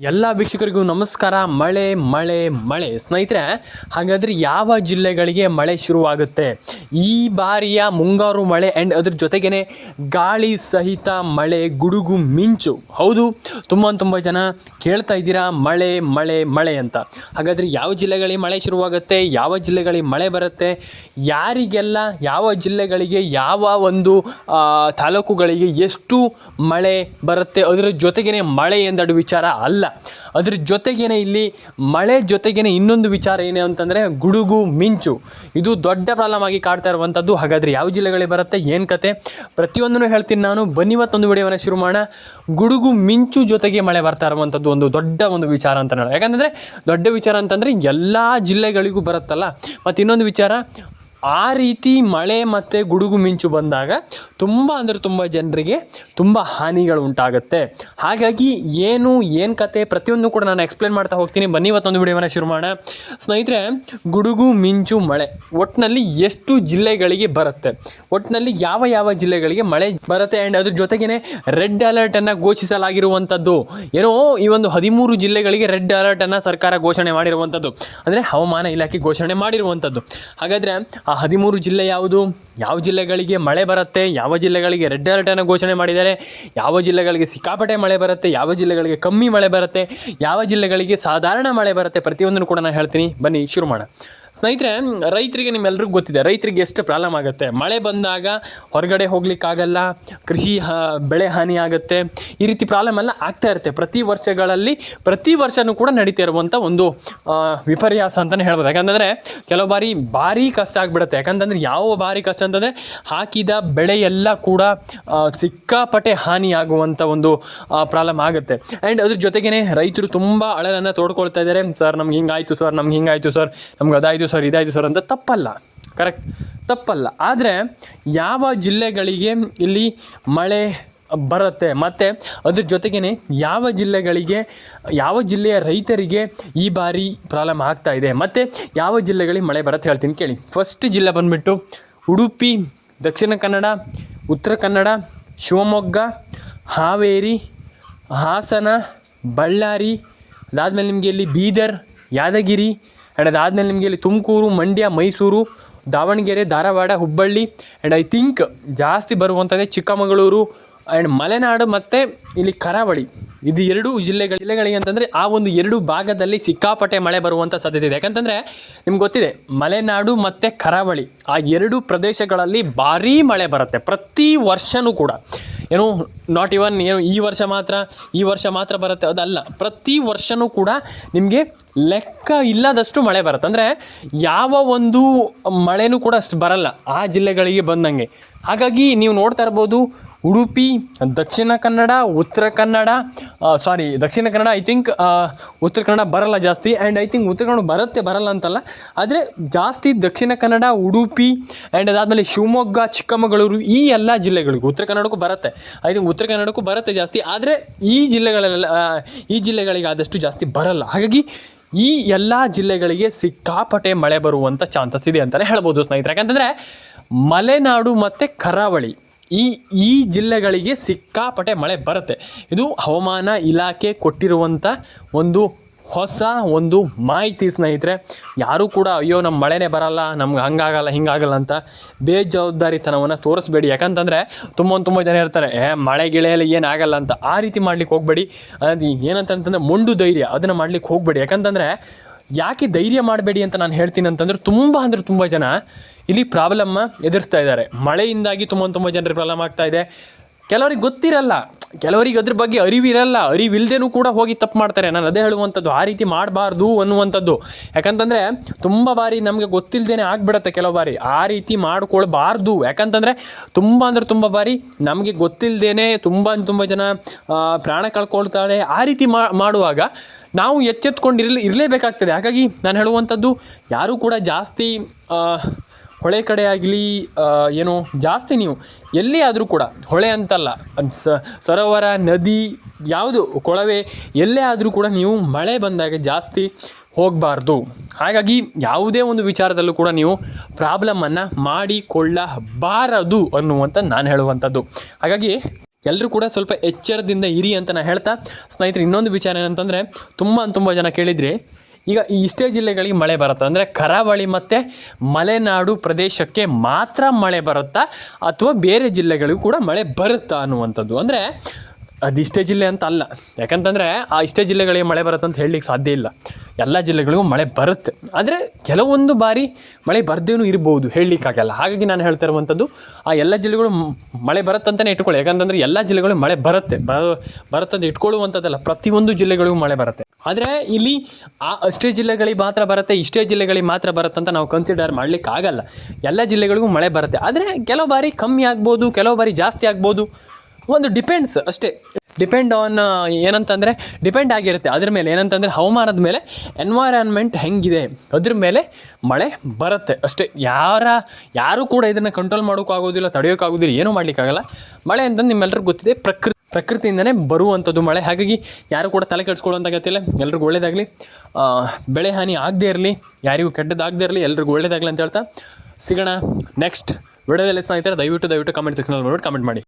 ಎಲ್ಲ ವೀಕ್ಷಕರಿಗೂ ನಮಸ್ಕಾರ. ಮಳೆ ಮಳೆ ಮಳೆ ಸ್ನೇಹಿತರೆ, ಹಾಗಾದರೆ ಯಾವ ಜಿಲ್ಲೆಗಳಿಗೆ ಮಳೆ ಶುರುವಾಗುತ್ತೆ? ಈ ಬಾರಿಯ ಮುಂಗಾರು ಮಳೆ ಆ್ಯಂಡ್ ಅದ್ರ ಜೊತೆಗೇ ಗಾಳಿ ಸಹಿತ ಮಳೆ, ಗುಡುಗು ಮಿಂಚು. ಹೌದು, ತುಂಬ ಜನ ಕೇಳ್ತಾ ಇದ್ದೀರಾ ಮಳೆ ಮಳೆ ಮಳೆ ಅಂತ. ಹಾಗಾದರೆ ಯಾವ ಜಿಲ್ಲೆಗಳಿಗೆ ಮಳೆ ಶುರುವಾಗುತ್ತೆ, ಯಾವ ಜಿಲ್ಲೆಗಳಿಗೆ ಮಳೆ ಬರುತ್ತೆ, ಯಾರಿಗೆಲ್ಲ ಯಾವ ಜಿಲ್ಲೆಗಳಿಗೆ ಯಾವ ಒಂದು ತಾಲೂಕುಗಳಿಗೆ ಎಷ್ಟು ಮಳೆ ಬರುತ್ತೆ, ಅದರ ಜೊತೆಗೇ ಮಳೆ ಎಂದಡು ವಿಚಾರ ಅಲ್ಲ. ಅದ್ರ ಜೊತೆಗೇನೆ ಇಲ್ಲಿ ಮಳೆ ಜೊತೆಗೇನೆ ಇನ್ನೊಂದು ವಿಚಾರ ಏನು ಅಂತಂದರೆ ಗುಡುಗು ಮಿಂಚು. ಇದು ದೊಡ್ಡ ಪ್ರಾಬ್ಲಮ್ ಆಗಿ ಕಾಡ್ತಾ ಇರುವಂಥದ್ದು. ಹಾಗಾದರೆ ಯಾವ ಜಿಲ್ಲೆಗಳಿಗೆ ಬರುತ್ತೆ, ಏನು ಕತೆ, ಪ್ರತಿಯೊಂದನ್ನು ಹೇಳ್ತೀನಿ ನಾನು. ಬನ್ನಿ ಇವತ್ತೊಂದು ವಿಡಿಯೋವನ್ನು ಶುರು ಮಾಡೋಣ. ಗುಡುಗು ಮಿಂಚು ಜೊತೆಗೆ ಮಳೆ ಬರ್ತಾ ಇರುವಂಥದ್ದು ಒಂದು ದೊಡ್ಡ ಒಂದು ವಿಚಾರ ಅಂತ ಹೇಳೋಣ. ಯಾಕಂದರೆ ದೊಡ್ಡ ವಿಚಾರ ಅಂತಂದರೆ ಎಲ್ಲ ಜಿಲ್ಲೆಗಳಿಗೂ ಬರುತ್ತಲ್ಲ. ಮತ್ತು ಇನ್ನೊಂದು ವಿಚಾರ, ಆ ರೀತಿ ಮಳೆ ಮತ್ತು ಗುಡುಗು ಮಿಂಚು ಬಂದಾಗ ತುಂಬ ಜನರಿಗೆ ತುಂಬ ಹಾನಿಗಳು ಉಂಟಾಗುತ್ತೆ. ಹಾಗಾಗಿ ಏನು ಕತೆ ಪ್ರತಿಯೊಂದು ಕೂಡ ನಾನು ಎಕ್ಸ್ಪ್ಲೇನ್ ಮಾಡ್ತಾ ಹೋಗ್ತೀನಿ. ಬನ್ನಿ ಇವತ್ತೊಂದು ವಿಡಿಯೋವನ್ನು ಶುರು ಮಾಡೋಣ. ಸ್ನೇಹಿತರೆ, ಗುಡುಗು ಮಿಂಚು ಮಳೆ ಒಟ್ಟಿನಲ್ಲಿ ಎಷ್ಟು ಜಿಲ್ಲೆಗಳಿಗೆ ಬರುತ್ತೆ, ಒಟ್ಟಿನಲ್ಲಿ ಯಾವ ಜಿಲ್ಲೆಗಳಿಗೆ ಮಳೆ ಬರುತ್ತೆ ಆ್ಯಂಡ್ ಅದ್ರ ಜೊತೆಗೇ ರೆಡ್ ಅಲರ್ಟನ್ನು ಘೋಷಿಸಲಾಗಿರುವಂಥದ್ದು. ಏನೋ ಈ ಒಂದು 13 ಜಿಲ್ಲೆಗಳಿಗೆ ರೆಡ್ ಅಲರ್ಟನ್ನು ಸರ್ಕಾರ ಘೋಷಣೆ ಮಾಡಿರುವಂಥದ್ದು, ಅಂದರೆ ಹವಾಮಾನ ಇಲಾಖೆ ಘೋಷಣೆ ಮಾಡಿರುವಂಥದ್ದು. ಹಾಗಾದರೆ ಆ 13 ಜಿಲ್ಲೆ ಯಾವುದು, ಯಾವ ಜಿಲ್ಲೆಗಳಿಗೆ ಮಳೆ ಬರುತ್ತೆ, ಯಾವ ಜಿಲ್ಲೆಗಳಿಗೆ ರೆಡ್ ಅಲರ್ಟನ್ನು ಘೋಷಣೆ ಮಾಡಿದ್ದಾರೆ, ಯಾವ ಜಿಲ್ಲೆಗಳಿಗೆ ಸಿಕ್ಕಾಪಟ್ಟೆ ಮಳೆ ಬರುತ್ತೆ, ಯಾವ ಜಿಲ್ಲೆಗಳಿಗೆ ಕಮ್ಮಿ ಮಳೆ ಬರುತ್ತೆ, ಯಾವ ಜಿಲ್ಲೆಗಳಿಗೆ ಸಾಧಾರಣ ಮಳೆ ಬರುತ್ತೆ, ಪ್ರತಿಯೊಂದನ್ನು ಕೂಡ ನಾನು ಹೇಳ್ತೀನಿ. ಬನ್ನಿ ಶುರು ಮಾಡೋಣ. ಸ್ನೇಹಿತರೆ, ರೈತರಿಗೆ ನಿಮ್ಮೆಲ್ರಿಗೂ ಗೊತ್ತಿದೆ ಪ್ರೈತರಿಗೆ ಎಷ್ಟು ಪ್ರಾಬ್ಲಮ್ ಆಗುತ್ತೆ. ಮಳೆ ಬಂದಾಗ ಹೊರಗಡೆ ಹೋಗ್ಲಿಕ್ಕಾಗಲ್ಲ, ಕೃಷಿ ಬೆಳೆ ಹಾನಿ ಆಗುತ್ತೆ. ಈ ರೀತಿ ಪ್ರಾಬ್ಲಮ್ ಎಲ್ಲ ಆಗ್ತಾ ಇರುತ್ತೆ ಪ್ರತಿ ವರ್ಷವೂ ಕೂಡ ನಡೀತಾ ಇರುವಂಥ ಒಂದು ವಿಪರ್ಯಾಸ ಅಂತಲೇ ಹೇಳ್ಬೋದು. ಯಾಕಂತಂದರೆ ಕೆಲವು ಬಾರಿ ಭಾರಿ ಕಷ್ಟ ಆಗಿಬಿಡುತ್ತೆ. ಯಾಕಂತಂದರೆ ಯಾವ ಭಾರಿ ಕಷ್ಟ ಅಂತಂದರೆ ಹಾಕಿದ ಬೆಳೆ ಎಲ್ಲ ಕೂಡ ಸಿಕ್ಕಾಪಟ್ಟೆ ಹಾನಿ ಆಗುವಂಥ ಒಂದು ಪ್ರಾಬ್ಲಮ್ ಆಗುತ್ತೆ. ಆ್ಯಂಡ್ ಅದ್ರ ಜೊತೆಗೇ ರೈತರು ತುಂಬ ಅಳಲನ್ನು ತೋಡ್ಕೊಳ್ತಾ ಇದ್ದಾರೆ. ಸರ್ ನಮ್ಗೆ ಹಿಂಗಾಯಿತು ಸರ್, ನಮ್ಗೆ ಹಿಂಗಾಯಿತು ಸರ್, ನಮ್ಗೆ ಅದಾಯಿತು ಸರ್, ಇದಾಯಿತು ಸರ್ ಅಂತ. ತಪ್ಪಲ್ಲ, ಕರೆಕ್ಟ್, ತಪ್ಪಲ್ಲ. ಆದರೆ ಯಾವ ಜಿಲ್ಲೆಗಳಿಗೆ ಇಲ್ಲಿ ಮಳೆ ಬರುತ್ತೆ ಮತ್ತು ಅದ್ರ ಜೊತೆಗೇ ಯಾವ ಜಿಲ್ಲೆಯ ರೈತರಿಗೆ ಈ ಬಾರಿ ಪ್ರಾಬ್ಲಮ್ ಆಗ್ತಾ ಇದೆ ಮತ್ತು ಯಾವ ಜಿಲ್ಲೆಗಳಿಗೆ ಮಳೆ ಬರುತ್ತೆ ಹೇಳ್ತೀನಿ ಕೇಳಿ. ಫಸ್ಟ್ ಜಿಲ್ಲೆ ಬಂದುಬಿಟ್ಟು ಉಡುಪಿ, ದಕ್ಷಿಣ ಕನ್ನಡ, ಉತ್ತರ ಕನ್ನಡ, ಶಿವಮೊಗ್ಗ, ಹಾವೇರಿ, ಹಾಸನ, ಬಳ್ಳಾರಿ, ಅದಾದಮೇಲೆ ನಿಮಗೆ ಇಲ್ಲಿ ಬೀದರ್, ಯಾದಗಿರಿ, ಆ್ಯಂಡ್ ಅದಾದಮೇಲೆ ನಿಮಗೆ ಇಲ್ಲಿ Tumakuru, Mandya, Mysuru, Davanagere, Dharwad, Hubballi, and I think ಜಾಸ್ತಿ ಬರುವಂಥದ್ದೇ ಚಿಕ್ಕಮಗಳೂರು ಆ್ಯಂಡ್ ಮಲೆನಾಡು ಮತ್ತು ಇಲ್ಲಿ ಕರಾವಳಿ. ಇದು 2 ಜಿಲ್ಲೆಗಳಿಗೆ ಅಂತಂದರೆ ಆ ಒಂದು 2 ಭಾಗದಲ್ಲಿ ಸಿಕ್ಕಾಪಟ್ಟೆ ಮಳೆ ಬರುವಂಥ ಸಾಧ್ಯತೆ ಇದೆ. ಯಾಕಂತಂದರೆ ನಿಮ್ಗೆ ಗೊತ್ತಿದೆ, ಮಲೆನಾಡು ಮತ್ತು ಕರಾವಳಿ ಆ 2 ಪ್ರದೇಶಗಳಲ್ಲಿ ಭಾರೀ ಮಳೆ ಬರುತ್ತೆ ಪ್ರತಿ ವರ್ಷವೂ ಕೂಡ. ಏನು ನಾಟ್ ಇವನ್ ಏನು ಈ ವರ್ಷ ಮಾತ್ರ ಬರುತ್ತೆ ಅದಲ್ಲ, ಪ್ರತಿ ವರ್ಷವೂ ಕೂಡ ನಿಮಗೆ ಲೆಕ್ಕ ಇಲ್ಲದಷ್ಟು ಮಳೆ ಬರುತ್ತೆ. ಅಂದರೆ ಯಾವ ಒಂದು ಮಳೆನೂ ಕೂಡ ಅಷ್ಟು ಬರಲ್ಲ ಆ ಜಿಲ್ಲೆಗಳಿಗೆ ಬಂದಂಗೆ. ಹಾಗಾಗಿ ನೀವು ನೋಡ್ತಾ ಇರ್ಬೋದು, ಉಡುಪಿ, ದಕ್ಷಿಣ ಕನ್ನಡ, ಉತ್ತರ ಕನ್ನಡ, ದಕ್ಷಿಣ ಕನ್ನಡ ಐ ಥಿಂಕ್, ಉತ್ತರ ಕನ್ನಡ ಬರಲ್ಲ ಜಾಸ್ತಿ, and I think Uttara Kannada ಬರಲ್ಲ ಅಂತಲ್ಲ, ಆದರೆ ಜಾಸ್ತಿ ದಕ್ಷಿಣ ಕನ್ನಡ, ಉಡುಪಿ, ಆ್ಯಂಡ್ ಅದಾದಮೇಲೆ ಶಿವಮೊಗ್ಗ, ಚಿಕ್ಕಮಗಳೂರು, ಈ ಎಲ್ಲ ಜಿಲ್ಲೆಗಳಿಗೂ ಉತ್ತರ ಕನ್ನಡಕ್ಕೂ ಬರುತ್ತೆ. ಐ ಥಿಂಕ್ ಉತ್ತರ ಕನ್ನಡಕ್ಕೂ ಬರುತ್ತೆ ಜಾಸ್ತಿ, ಆದರೆ ಈ ಜಿಲ್ಲೆಗಳಿಗೆ ಆದಷ್ಟು ಜಾಸ್ತಿ ಬರಲ್ಲ. ಹಾಗಾಗಿ ಈ ಎಲ್ಲ ಜಿಲ್ಲೆಗಳಿಗೆ ಸಿಕ್ಕಾಪಟ್ಟೆ ಮಳೆ ಬರುವಂಥ ಚಾನ್ಸಸ್ ಇದೆ ಅಂತಲೇ ಹೇಳ್ಬೋದು ಸ್ನೇಹಿತರೆ. ಯಾಕಂತಂದರೆ ಮಲೆನಾಡು ಮತ್ತು ಕರಾವಳಿ ಈ ಜಿಲ್ಲೆಗಳಿಗೆ ಸಿಕ್ಕಾಪಟ್ಟೆ ಮಳೆ ಬರುತ್ತೆ. ಇದು ಹವಾಮಾನ ಇಲಾಖೆ ಕೊಟ್ಟಿರುವಂಥ ಹೊಸ ಒಂದು ಮಾಹಿತಿ ಸ್ನೇಹಿತರೆ. ಯಾರೂ ಕೂಡ ಅಯ್ಯೋ ನಮ್ಮ ಮಳೆನೇ ಬರಲ್ಲ, ನಮ್ಗೆ ಹಂಗಾಗಲ್ಲ ಹಿಂಗಾಗಲ್ಲ ಅಂತ ಬೇಜವಾಬ್ದಾರಿತನವನ್ನು ತೋರಿಸ್ಬೇಡಿ. ಯಾಕಂತಂದರೆ ತುಂಬ ಜನ ಇರ್ತಾರೆ, ಮಳೆ ಗಿಳೆಯಲ್ಲಿ ಏನಾಗಲ್ಲ ಅಂತ. ಆ ರೀತಿ ಮಾಡ್ಲಿಕ್ಕೆ ಹೋಗಬೇಡಿ. ಅದು ಏನಂತಂದರೆ ಮೊಂಡು ಧೈರ್ಯ, ಅದನ್ನು ಮಾಡ್ಲಿಕ್ಕೆ ಹೋಗಬೇಡಿ. ಯಾಕಂತಂದರೆ ಯಾಕೆ ಧೈರ್ಯ ಮಾಡಬೇಡಿ ಅಂತ ನಾನು ಹೇಳ್ತೀನಿ ಅಂತಂದರೆ, ತುಂಬ ಜನ ಇಲ್ಲಿ ಪ್ರಾಬ್ಲಮ್ಮ ಎದುರಿಸ್ತಾ ಇದ್ದಾರೆ. ಮಳೆಯಿಂದಾಗಿ ತುಂಬ ಜನರಿಗೆ ಪ್ರಾಬ್ಲಮ್ ಆಗ್ತಾ ಇದೆ. ಕೆಲವರಿಗೆ ಗೊತ್ತಿರಲ್ಲ, ಕೆಲವರಿಗೆ ಅದ್ರ ಬಗ್ಗೆ ಅರಿವಿಲ್ಲದೇನೂ ಕೂಡ ಹೋಗಿ ತಪ್ಪು ಮಾಡ್ತಾರೆ. ನಾನು ಅದೇ ಹೇಳುವಂಥದ್ದು, ಆ ರೀತಿ ಮಾಡಬಾರ್ದು ಅನ್ನುವಂಥದ್ದು. ಯಾಕಂತಂದರೆ ತುಂಬ ಬಾರಿ ನಮಗೆ ಗೊತ್ತಿಲ್ಲದೇನೆ ಆಗಿಬಿಡತ್ತೆ. ಕೆಲವು ಬಾರಿ ಆ ರೀತಿ ಮಾಡ್ಕೊಳ್ಬಾರ್ದು. ಯಾಕಂತಂದರೆ ತುಂಬ ಬಾರಿ ನಮಗೆ ಗೊತ್ತಿಲ್ಲದೇನೆ ತುಂಬ ಜನ ಪ್ರಾಣ ಕಳ್ಕೊಳ್ತಾಳೆ. ಆ ರೀತಿ ಮಾಡುವಾಗ ನಾವು ಇರಲೇಬೇಕಾಗ್ತದೆ. ಹಾಗಾಗಿ ನಾನು ಹೇಳುವಂಥದ್ದು, ಯಾರೂ ಕೂಡ ಜಾಸ್ತಿ ಹೊಳೆ ಕಡೆ ಆಗಲಿ ಜಾಸ್ತಿ ನೀವು ಎಲ್ಲಿ ಆದರೂ ಕೂಡ, ಹೊಳೆ ಅಂತಲ್ಲ, ಸರೋವರ, ನದಿ, ಯಾವುದು ಕೊಳವೆ, ಎಲ್ಲೇ ಆದರೂ ಕೂಡ ನೀವು ಮಳೆ ಬಂದಾಗ ಜಾಸ್ತಿ ಹೋಗಬಾರ್ದು. ಹಾಗಾಗಿ ಯಾವುದೇ ಒಂದು ವಿಚಾರದಲ್ಲೂ ಕೂಡ ನೀವು ಪ್ರಾಬ್ಲಮನ್ನು ಮಾಡಿಕೊಳ್ಳಬಾರದು ಅನ್ನುವಂಥ ನಾನು ಹೇಳುವಂಥದ್ದು. ಹಾಗಾಗಿ ಎಲ್ಲರೂ ಕೂಡ ಸ್ವಲ್ಪ ಎಚ್ಚರದಿಂದ ಇರಿ ಅಂತ ನಾನು ಹೇಳ್ತಾ ಸ್ನೇಹಿತರೆ, ಇನ್ನೊಂದು ವಿಚಾರ ಏನಂತಂದರೆ ತುಂಬ ಜನ ಕೇಳಿದ್ರಿ, ಈಗ ಈ ಇಷ್ಟೇ ಜಿಲ್ಲೆಗಳಿಗೆ ಮಳೆ ಬರುತ್ತಾ ಅಂದರೆ ಕರಾವಳಿ ಮತ್ತು ಮಲೆನಾಡು ಪ್ರದೇಶಕ್ಕೆ ಮಾತ್ರ ಮಳೆ ಬರುತ್ತಾ ಅಥವಾ ಬೇರೆ ಜಿಲ್ಲೆಗಳಿಗೂ ಕೂಡ ಮಳೆ ಬರುತ್ತಾ ಅನ್ನುವಂಥದ್ದು. ಅಂದರೆ ಅದಿಷ್ಟೇ ಜಿಲ್ಲೆ ಅಂತ ಅಲ್ಲ, ಯಾಕಂತಂದರೆ ಆ ಇಷ್ಟೇ ಜಿಲ್ಲೆಗಳಿಗೆ ಮಳೆ ಬರುತ್ತೆ ಅಂತ ಹೇಳಲಿಕ್ಕೆ ಸಾಧ್ಯ ಇಲ್ಲ. ಎಲ್ಲ ಜಿಲ್ಲೆಗಳಿಗೂ ಮಳೆ ಬರುತ್ತೆ, ಆದರೆ ಕೆಲವೊಂದು ಬಾರಿ ಮಳೆ ಬರ್ದೇನೂ ಇರ್ಬೋದು, ಹೇಳಲಿಕ್ಕಾಗಲ್ಲ. ಹಾಗಾಗಿ ನಾನು ಹೇಳ್ತಾ ಇರುವಂಥದ್ದು ಆ ಎಲ್ಲ ಜಿಲ್ಲೆಗಳು ಮಳೆ ಬರುತ್ತಂತಲೇ ಇಟ್ಕೊಳ್ಳಿ. ಯಾಕಂತಂದರೆ ಎಲ್ಲ ಜಿಲ್ಲೆಗಳು ಮಳೆ ಬರುತ್ತಂತ ಇಟ್ಕೊಳ್ಳುವಂಥದ್ದಲ್ಲ, ಪ್ರತಿಯೊಂದು ಜಿಲ್ಲೆಗಳಿಗೂ ಮಳೆ ಬರುತ್ತೆ. ಆದರೆ ಇಲ್ಲಿ ಅಷ್ಟೇ ಜಿಲ್ಲೆಗಳಿಗೆ ಮಾತ್ರ ಬರುತ್ತೆ, ಇಷ್ಟೇ ಜಿಲ್ಲೆಗಳಿಗೆ ಮಾತ್ರ ಬರುತ್ತೆ ಅಂತ ನಾವು ಕನ್ಸಿಡರ್ ಮಾಡಲಿಕ್ಕಾಗಲ್ಲ. ಎಲ್ಲ ಜಿಲ್ಲೆಗಳಿಗೂ ಮಳೆ ಬರುತ್ತೆ, ಆದರೆ ಕೆಲವು ಬಾರಿ ಕಮ್ಮಿ ಆಗ್ಬೋದು, ಕೆಲವು ಬಾರಿ ಜಾಸ್ತಿ ಆಗ್ಬೋದು. ಒಂದು ಡಿಪೆಂಡ್ಸ್ ಅಷ್ಟೇ, ಡಿಪೆಂಡ್ ಆನ್ ಏನಂತಂದರೆ ಡಿಪೆಂಡ್ ಆಗಿರುತ್ತೆ ಅದ್ರ ಮೇಲೆ. ಏನಂತಂದರೆ ಹವಾಮಾನದ ಮೇಲೆ, ಎನ್ವೈರನ್ಮೆಂಟ್ ಹೆಂಗಿದೆ ಅದ್ರ ಮೇಲೆ ಮಳೆ ಬರುತ್ತೆ ಅಷ್ಟೇ. ಯಾರೂ ಕೂಡ ಇದನ್ನು ಕಂಟ್ರೋಲ್ ಮಾಡೋಕ್ಕಾಗೋದಿಲ್ಲ, ತಡೆಯೋಕ್ಕಾಗೋದಿಲ್ಲ, ಏನೂ ಮಾಡಲಿಕ್ಕಾಗಲ್ಲ. ಮಳೆ ಅಂತಂದು ನಿಮ್ಮೆಲ್ಲರಿಗೂ ಗೊತ್ತಿದೆ, ಪ್ರಕೃತಿಯಿಂದನೇ ಬರುವಂಥದ್ದು ಮಳೆ. ಹಾಗಾಗಿ ಯಾರು ಕೂಡ ತಲೆ ಕೆಡಿಸ್ಕೊಳ್ಳೋಂಥ ಗೊತ್ತಿಲ್ಲ. ಎಲ್ರಿಗೂ ಒಳ್ಳೇದಾಗಲಿ, ಬೆಳೆ ಹಾನಿ ಆಗದೇ ಇರಲಿ, ಯಾರಿಗೂ ಕೆಟ್ಟದ್ದಾಗದೇ ಇರಲಿ, ಎಲ್ರಿಗೂ ಒಳ್ಳೇದಾಗಲಿ ಅಂತ ಹೇಳ್ತಾ ಸಿಗೋಣ ನೆಕ್ಸ್ಟ್ ವಿಡಿಯೋದಲ್ಲಿ ಸ್ನೇಹಿತರೆ. ದಯವಿಟ್ಟು ಕಮೆಂಟ್ ಸೆಕ್ಷನಲ್ಲಿ ಕಮೆಂಟ್ ಮಾಡಿ.